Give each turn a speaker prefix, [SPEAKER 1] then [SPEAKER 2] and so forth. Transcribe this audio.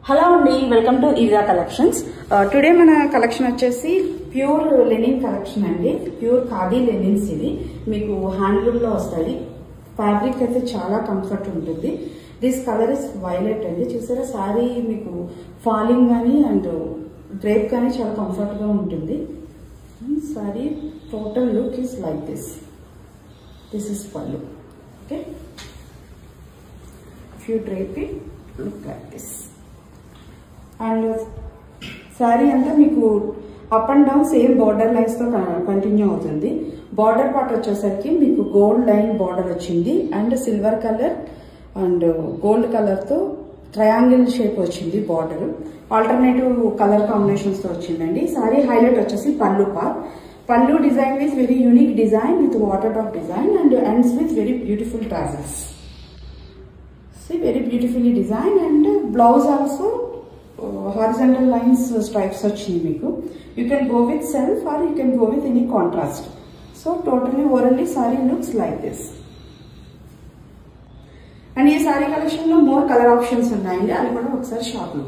[SPEAKER 1] Hello అండి, welcome to ఈజా collections. Today మన collection వచ్చేసి ప్యూర్ లెనిన్ కలెక్షన్ అండి. ప్యూర్ ఖాదీ లెనిన్స్ ఇది మీకు హ్యాండ్లూమ్ లో వస్తాయి. ఫ్యాబ్రిక్ అయితే చాలా కంఫర్ట్ ఉంటుంది. దిస్ కలర్ ఇస్ వైలెట్ అండి. చూసారా సారీ మీకు ఫాలింగ్ కానీ అండ్ డ్రేప్ కానీ చాలా కంఫర్ట్ గా ఉంటుంది. Sari total look is like this. This is pallu. Okay, if you drape it, look like this. And sari అంతా మీకు up and down same border lines తో కంటిన్యూ అవుతుంది. బార్డర్ పార్ట్ వచ్చేసరికి మీకు గోల్డ్ లైన్ బార్డర్ వచ్చింది and silver colour and gold colour తో triangle shape వచ్చింది border. Alternative colour combinations తో వచ్చిందండి. సారీ హైలైట్ వచ్చేసి pallu part. Pallu design with very unique design with water drop design and ends with very beautiful tassels. See, very beautifully designed and blouse also horizontal lines stripes వచ్చింది మీకు. You can go with self or you can go with any contrast. So totally overally saree looks like this. And ఈ saree collection లో more color options ఉన్నాయండి. అది కూడా ఒకసారి shop లో